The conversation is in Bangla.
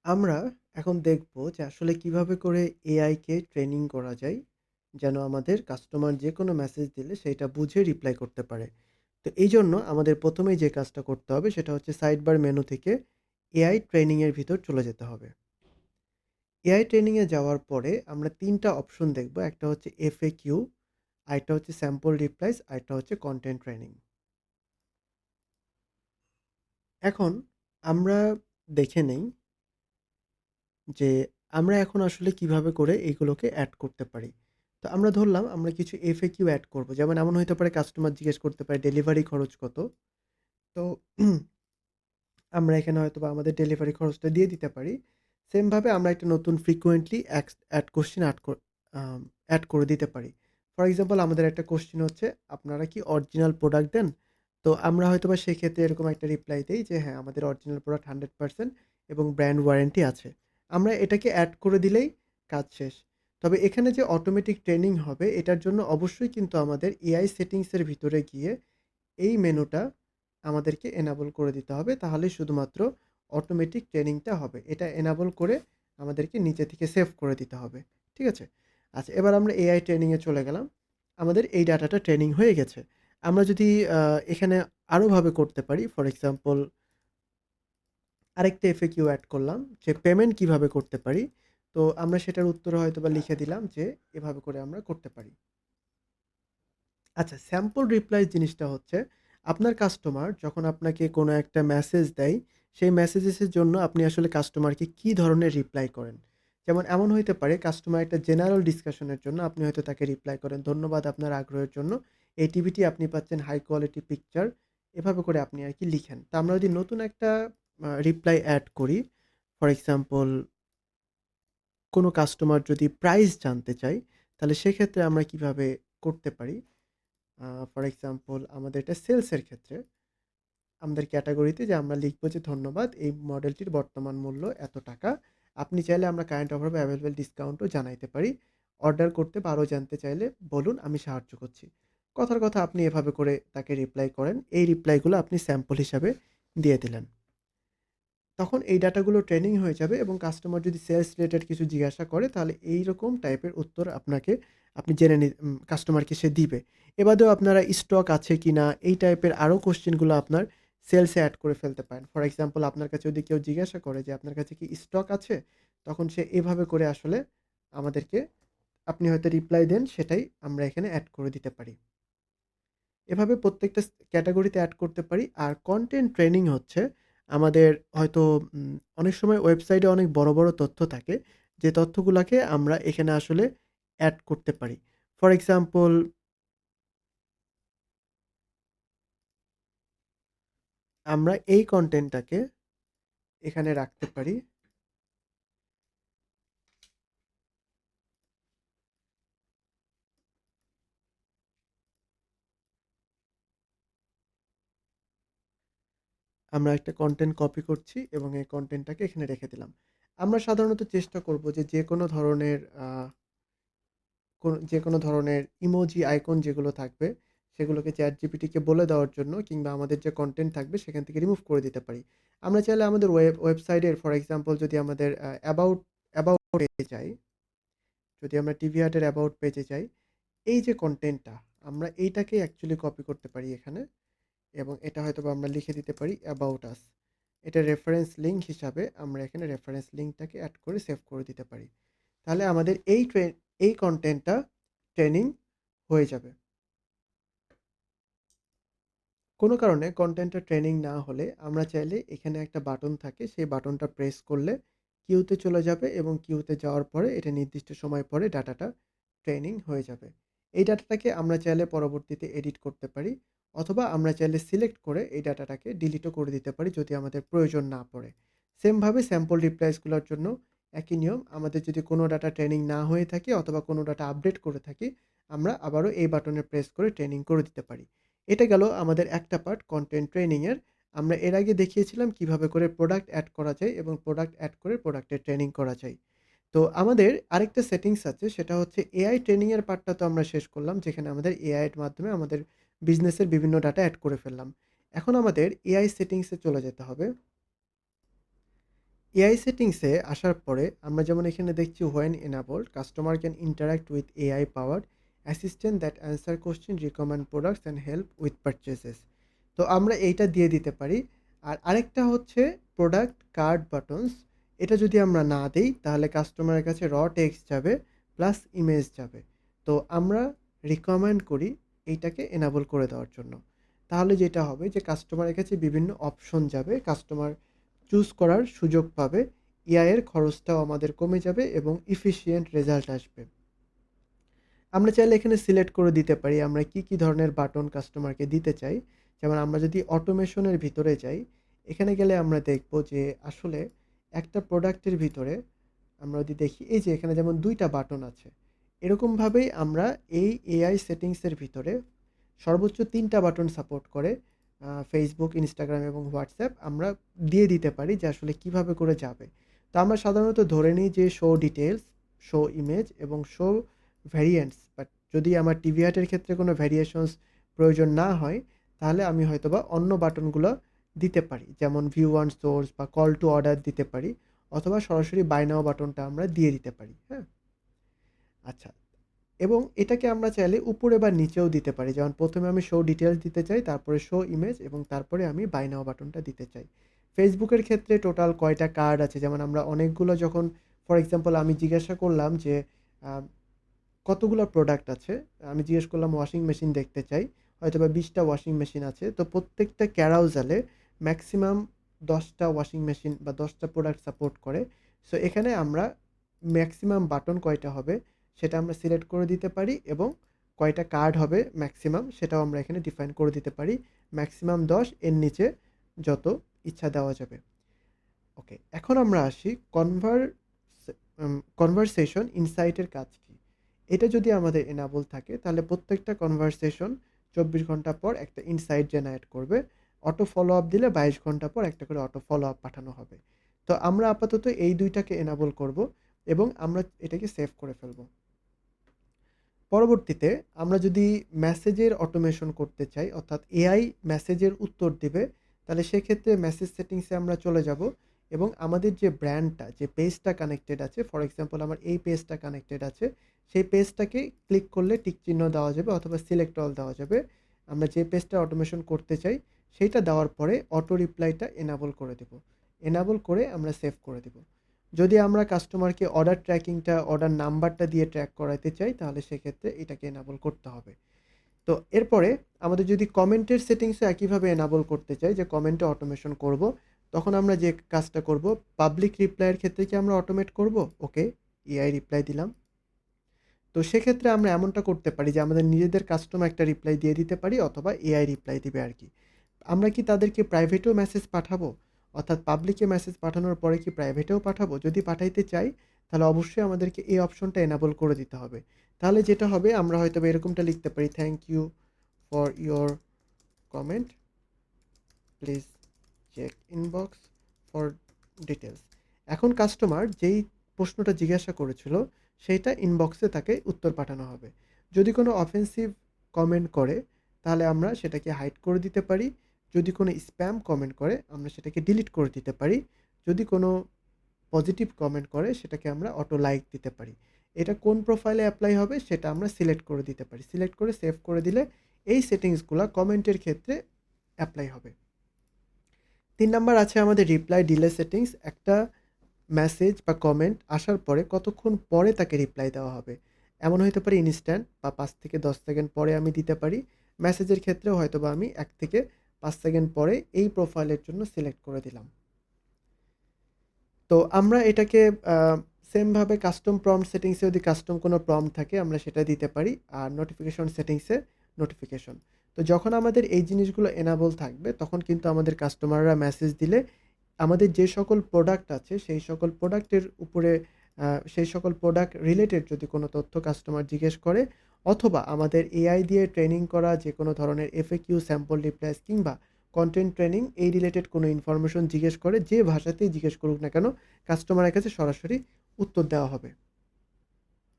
আমরা এখন দেখব যে আসলে কিভাবে করে এআইকে ট্রেনিং করা যায়, যেন আমাদের কাস্টমার যেকোনো মেসেজ দিলে সেইটা বুঝে রিপ্লাই করতে পারে। তো এইজন্য আমাদের ১ম এই যে কাজটা করতে হবে সেটা হচ্ছে সাইড বার মেনু থেকে এআই ট্রেনিং এর ভিতর চলে যেতে হবে। এআই ট্রেনিং এ যাওয়ার পরে আমরা ৩ টা অপশন দেখব। একটা হচ্ছে এফএকিউ, আরেকটা হচ্ছে স্যাম্পল রিপ্লাইস, আরেকটা হচ্ছে কনটেন্ট ট্রেনিং। এখন আমরা দেখে নেই যে আমরা এখন আসলে কিভাবে করে এগুলোকে এড করতে পারি। তো আমরা ধরলাম আমরা কিছু FAQ এড করব। যেমন এমন হইতে পারে কাস্টমার জিজ্ঞেস করতে পারে ডেলিভারি খরচ কত? তো আমরা এখানে হয়তোবা আমাদের ডেলিভারি খরচটা দিয়ে দিতে পারি। সেম ভাবে আমরা একটা নতুন ফ্রিকোয়েন্টলি অ্যাড কোয়েশ্চেন এড করে দিতে পারি। ফর এক্সাম্পল আমাদের একটা কোয়েশ্চেন হচ্ছে, "আপনারা কি অরিজিনাল প্রোডাক্ট দেন?" তো আমরা হয়তোবা সেক্ষেত্রে এরকম একটা রিপ্লাই দেই যে, "হ্যাঁ, আমাদের অরিজিনাল প্রোডাক্ট 100% এবং ব্র্যান্ড ওয়ারেন্টি আছে।" আমরা এটাকে এড করে দিলেই কাজ শেষ। তবে এখানে যে অটোমেটিক ট্রেনিং হবে এটার জন্য অবশ্যই কিন্তু আমাদের এআই সেটিংস এর ভিতরে গিয়ে এই মেনুটা আমাদেরকে এনাবল করে দিতে হবে। তাহলেই শুধুমাত্র অটোমেটিক ট্রেনিংটা হবে। এটা এনাবল করে আমাদেরকে নিচে থেকে সেভ করে দিতে হবে। ঠিক আছে? আচ্ছা, এবার আমরা এআই ট্রেনিং এ চলে গেলাম। আমাদের এই ডাটাটা ট্রেনিং হয়ে গেছে। আমরা যদি এখানে আরো ভাবে করতে পারি, ফর এক্সাম্পল আরেকটা এফএকিউ এড করলাম যে পেমেন্ট কিভাবে করতে পারি? তো আমরা সেটার উত্তরে হয়তোবা লিখে দিলাম যে এভাবে করে আমরা করতে পারি। আচ্ছা, স্যাম্পল রিপ্লাই জিনিসটা হচ্ছে আপনার কাস্টমার যখন আপনাকে কোনো একটা মেসেজ দেয়, সেই মেসেজেসের জন্য আপনি আসলে কাস্টমারকে কি ধরনের রিপ্লাই করেন? যেমন এমন হইতে পারে কাস্টমার একটা জেনারেল ডিসকাশনের জন্য আপনি হয়তো তাকে রিপ্লাই করেন, "ধন্যবাদ আপনার আগ্রহের জন্য। এই টিভিটি আপনি পাচ্ছেন হাই কোয়ালিটি পিকচার।" এভাবে করে আপনি আরকি লিখেন। তো আমরা যদি নতুন একটা রিপ্লাই এড করি, ফর এক্সাম্পল কোনো কাস্টমার যদি প্রাইস জানতে চায়, তাহলে সেক্ষেত্রে আমরা কিভাবে করতে পারি? ফর এক্সাম্পল আমাদের এটা সেলসের ক্ষেত্রে আমাদের ক্যাটেগরিতে যে আমরা লিখব যে ধন্যবাদ এই মডেলটির বর্তমান মূল্য এত টাকা। আপনি চাইলে আমরা কারেন্ট অফার বা এভেইলেবল ডিসকাউন্টও জানাইতে পারি। অর্ডার করতে বা আরও জানতে চাইলে বলুন, আমি সাহায্য করছি। কথার কথা আপনি এভাবে করে তাকে রিপ্লাই করেন। এই রিপ্লাইগুলো আপনি স্যাম্পল হিসাবে দিয়ে দিলেন। তখন এই ডাটাগুলো ট্রেনিং হয়ে যাবে এবং কাস্টমার যদি সেলস রিলেটেড কিছু জিজ্ঞাসা করে তাহলে এইরকম টাইপের উত্তর আপনি জেনে কাস্টমারকে সে দিবে। এ বাদেও আপনারা স্টক আছে কিনা এই টাইপের আরও কোয়েশ্চেনগুলো আপনার সেলসে এড করে ফেলতে পারেন। ফর এক্সাম্পল আপনার কাছে যদি কেউ জিজ্ঞাসা করে যে আপনার কাছে কি স্টক আছে? তখন সে এভাবে করে আসলে আমাদেরকে আপনি হয়তো রিপ্লাই দেন সেটাই আমরা এখানে এড করে দিতে পারি। এভাবে প্রত্যেকটা ক্যাটেগরিতে এড করতে পারি। আর কনটেন্ট ট্রেনিং হচ্ছে আমাদের হয়তো অনেক সময় ওয়েবসাইটে অনেক বড়, বড় তথ্য থাকে। যে তথ্যগুলাকে আমরা এখানে আসলে এড করতে পারি। ফর এক্সাম্পল আমরা এই কনটেন্টটাকে এখানে রাখতে পারি। আমরা একটা কনটেন্ট কপি করছি এবং এই কনটেন্টটাকে এখানে রেখে দিলাম। আমরা সাধারণত চেষ্টা করব যে যেকোনো ধরনের যেকোনো ধরনের ইমোজি আইকন যেগুলো থাকবে, সেগুলোকে ChatGPT কে বলে দেওয়ার জন্য কিংবা আমাদের যে কনটেন্ট থাকবে সেখান থেকে রিমুভ করে দিতে পারি। আমরা চাইলে আমাদের ওয়েবসাইটের ফর এক্সাম্পল যদি আমাদের অ্যাবাউট পেজে যাই, যদি আমরা টিভি হাটের অ্যাবাউট পেজে যাই, এই যে কনটেন্টটা আমরা এইটাকে অ্যাকচুয়ালি কপি করতে পারি এখানে এবং এটা হয়তোবা আমরা লিখে দিতে পারি অ্যাবাউট আস। এটা রেফারেন্স লিঙ্ক হিসাবে আমরা এখানে রেফারেন্স লিঙ্কটাকে এড করে সেভ করে দিতে পারি। তাহলে আমাদের এই কনটেন্টটা ট্রেনিং হয়ে যাবে। কোনো কারণে কনটেন্টটা ট্রেনিং না হলে আমরা চাইলে এখানে একটা বাটন থাকে, সেই বাটনটা প্রেস করলে কিউতে চলে যাবে এবং কিউতে যাওয়ার পরে এটা নির্দিষ্ট সময় পরে ডাটাটা ট্রেনিং হয়ে যাবে। এই ডাটাটাকে আমরা চাইলে পরবর্তীতে এডিট করতে পারি অথবা আমরা চাইলে সিলেক্ট করে এই ডাটাটাকে ডিলিটও করে দিতে পারি যদি আমাদের প্রয়োজন না পড়ে। সেমভাবে স্যাম্পল রিপ্লাইসগুলোর জন্য একই নিয়ম। আমাদের যদি কোনো ডাটা ট্রেনিং না হয়ে থাকে অথবা কোনো ডাটা আপডেট করে থাকি, আমরা আবারও এই বাটনে প্রেস করে ট্রেনিং করে দিতে পারি। এটা গেল আমাদের একটা পার্ট কনটেন্ট ট্রেনিং এর। আমরা এর আগে দেখিয়েছিলাম কিভাবে করে প্রোডাক্ট এড করা যায় এবং প্রোডাক্ট এড করে প্রোডাক্টের ট্রেনিং করা যায়। তো আমাদের আরেকটা সেটিংস আছে সেটা হচ্ছে এআই ট্রেনিং এর পার্টটা তো আমরা শেষ করলাম যেখানে আমাদের এআই এর মাধ্যমে আমাদের বিজনেসের বিভিন্ন ডাটা এড করে ফেললাম। এখন আমাদের এআই সেটিংস এ চলে যেতে হবে। এআই সেটিংসে আসার পরে আমরা যেমন এখানে দেখছি when enabled customer can interact with AI powered assistant that answer question, recommend products and help with purchases. তো আমরা এইটা দিয়ে দিতে পারি। আর আরেকটা হচ্ছে প্রোডাক্ট কার্ড বাটনস। এটা যদি আমরা না দেই তাহলে কাস্টমারের কাছে র টেক্সট যাবে প্লাস ইমেজ যাবে। তো আমরা রিকমেন্ড করি এইটাকে এনাবল করে দেওয়ার জন্য। তাহলে যেটা হবে যে কাস্টমারের কাছে বিভিন্ন অপশন যাবে, কাস্টমার চুজ করার সুযোগ পাবে, এআই এর খরচটাও আমাদের কমে যাবে এবং এফিশিয়েন্ট রেজাল্ট আসবে। আমরা চাইলে এখানে সিলেক্ট করে দিতে পারি আমরা কি ধরনের বাটন কাস্টমারকে দিতে চাই। যেমন আমরা যদি অটোমেশনের ভিতরে যাই, এখানে গেলে আমরা দেখব যে আসলে একটা প্রোডাক্টের ভিতরে আমরা যদি দেখি এই যে এখানে যেমন ২ টা বাটন আছে। এরকমভাবেই আমরা এই এআই সেটিংসের ভিতরে সর্বোচ্চ ৩ টা বাটন সাপোর্ট করে Facebook, Instagram এবং WhatsApp আমরা দিয়ে দিতে পারি যে আসলে কিভাবে করে যাবে। তো আমরা সাধারণত ধরে নিই যে শো ডিটেইলস, শো ইমেজ এবং শো ভ্যারিয়েন্টস। বাট যদি আমার টিভি হাটের ক্ষেত্রে কোনো ভ্যারিয়েশনস প্রয়োজন না হয়, তাহলে আমি হয়তোবা অন্য বাটনগুলো দিতে পারি। যেমন ভিউ অন সোর্স বা কল টু অর্ডার দিতে পারি অথবা সরাসরি বাই নাও বাটনটা আমরা দিয়ে দিতে পারি। হ্যাঁ? আচ্ছা। এবং এটাকে আমরা চাইলে উপরে বা নিচেও দিতে পারি। যেমন ১ম এ আমি শো ডিটেইলস দিতে চাই, তারপরে শো ইমেজ এবং তারপরে আমি বাই নাও বাটনটা দিতে চাই। Facebook এর ক্ষেত্রে টোটাল কয়টা কার্ড আছে, যেমন আমরা অনেকগুলো যখন ফর এক্সাম্পল আমি জিজ্ঞাসা করলাম যে আ কতগুলা প্রোডাক্ট আছে? আমি জিজ্ঞেস করলাম ওয়াশিং মেশিন দেখতে চাই। হয়তোবা ২০ টা ওয়াশিং মেশিন আছে। তো প্রত্যেকটা ক্যারাউজালে ম্যাক্সিমাম ১০ টা ওয়াশিং মেশিন বা ১০ টা প্রোডাক্ট সাপোর্ট করে। সো এখানে আমরা ম্যাক্সিমাম বাটন কয়টা হবে সেটা আমরা সিলেক্ট করে দিতে পারি এবং কয়টা কার্ড হবে ম্যাক্সিমাম সেটাও আমরা এখানে ডিফাইন করে দিতে পারি। ম্যাক্সিমাম ১০, এর নিচে যত ইচ্ছা দেওয়া যাবে। ওকে, এখন আমরা আসি কনভারসেশন ইনসাইট এর কাজ কি? এটা যদি আমাদের এনাবল থাকে তাহলে প্রত্যেকটা কনভারসেশন ২৪ ঘন্টা পর একটা ইনসাইট জেনারেট করবে। অটো ফলো আপ দিলে ২২ ঘন্টা পর একটা করে অটো ফলো আপ পাঠানো হবে। তো আমরা আপাতত এই ২ টাকে এনাবল করব এবং আমরা এটাকে সেভ করে ফেলব। পরবর্তীতে আমরা যদি মেসেজের অটোমেশন করতে চাই, অর্থাৎ এআই মেসেজের উত্তর দিবে, তাহলে সেক্ষেত্রে মেসেজ সেটিংসে আমরা চলে যাব এবং আমাদের যে ব্র্যান্ডটা, যে পেজটা কানেক্টেড আছে, ফর এক্সাম্পল আমার এই পেজটা কানেক্টেড আছে, সেই পেজটাকে ক্লিক করলে টিক চিহ্ন দেওয়া যাবে অথবা সিলেক্ট অল দেওয়া যাবে। আমরা যে পেজটা অটোমেশন করতে চাই, সেইটা দেওয়ার পরে অটো রিপ্লাইটা এনাবল করে দেব। এনাবল করে আমরা সেভ করে দেব। যদি আমরা কাস্টমারকে অর্ডার ট্র্যাকিংটা, অর্ডার নাম্বারটা দিয়ে ট্র্যাক করাতে চাই, তাহলে সেক্ষেত্রে এটাকে এনাবল করতে হবে। তো এরপরে আমাদের যদি কমেন্টের সেটিংসও একইভাবে এনাবল করতে চাই যে কমেন্টে অটোমেশন করব, তখন আমরা যে কাজটা করব, পাবলিক রিপ্লাইয়ের ক্ষেত্রে কি আমরা অটোমেট করব? ওকে, এআই রিপ্লাই দিলাম। তো সেক্ষেত্রে আমরা এমনটা করতে পারি যে আমাদের নিজেদের কাস্টম একটা রিপ্লাই দিয়ে দিতে পারি অথবা এআই রিপ্লাই দিবে আরকি। আমরা কি তাদেরকে প্রাইভেটেও মেসেজ পাঠাবো? অর্থাৎ পাবলিকে মেসেজ পাঠানোর পরে কি প্রাইভেটেও পাঠাবো? যদি পাঠাইতে চাই তাহলে অবশ্যই আমাদেরকে এই অপশনটা এনাবল করে দিতে হবে। তাহলে যেটা হবে আমরা হয়তোবা এরকমটা লিখতে পারি, thank you for your comment. Please check inbox for details. এখন কাস্টমার যেই প্রশ্নটা জিজ্ঞাসা করেছিল সেইটা ইনবক্সে তাকে উত্তর পাঠানো হবে। যদি কোনো অফেন্সিভ কমেন্ট করে তাহলে আমরা সেটাকে হাইড করে দিতে পারি। যদি কোনো স্প্যাম কমেন্ট করে আমরা সেটাকে ডিলিট করে দিতে পারি। যদি কোনো পজিটিভ কমেন্ট করে সেটাকে আমরা অটো লাইক দিতে পারি। এটা কোন প্রোফাইলে এপ্লাই হবে সেটা আমরা সিলেক্ট করে দিতে পারি। সিলেক্ট করে সেভ করে দিলে এই সেটিংসগুলা কমেন্টের ক্ষেত্রে এপ্লাই হবে। ৩ নাম্বার আছে আমাদের রিপ্লাই ডিলে সেটিংস। একটা মেসেজ বা কমেন্ট আসার পরে কতক্ষণ পরে তাকে রিপ্লাই দেওয়া হবে। এমন হইতে পারে ইনস্ট্যান্ট বা ৫ থেকে ১০ সেকেন্ড পরে আমি দিতে পারি। মেসেজের ক্ষেত্রেও হয়তোবা আমি ১ থেকে ৫ সেকেন্ড পরে এই প্রোফাইলের জন্য সিলেক্ট করে দিলাম। তো আমরা এটাকে আ সেমভাবে কাস্টম প্রম্পট সেটিংসে যদি কাস্টম কোনো প্রম্পট থাকে আমরা সেটা দিতে পারি। আর নোটিফিকেশন সেটিংসে নোটিফিকেশন। তো যখন আমাদের এই জিনিসগুলো এনাবল থাকবে তখন কিন্তু আমাদের কাস্টমাররা মেসেজ দিলে আমাদের যে সকল প্রোডাক্ট আছে সেই সকল প্রোডাক্টের উপরে সেই সকল প্রোডাক্ট রিলেটেড যদি কোনো তথ্য কাস্টমার জিজ্ঞেস করে অথবা আমাদের এআই দিয়ে ট্রেনিং করা যেকোনো ধরনের FAQ, স্যাম্পল রিপ্লাইস কিংবা কনটেন্ট ট্রেনিং এই রিলেটেড কোনো ইনফরমেশন জিজ্ঞেস করে, যে ভাষাতেই জিজ্ঞেস করুক না কেন কাস্টমারের কাছে সরাসরি উত্তর দেওয়া হবে।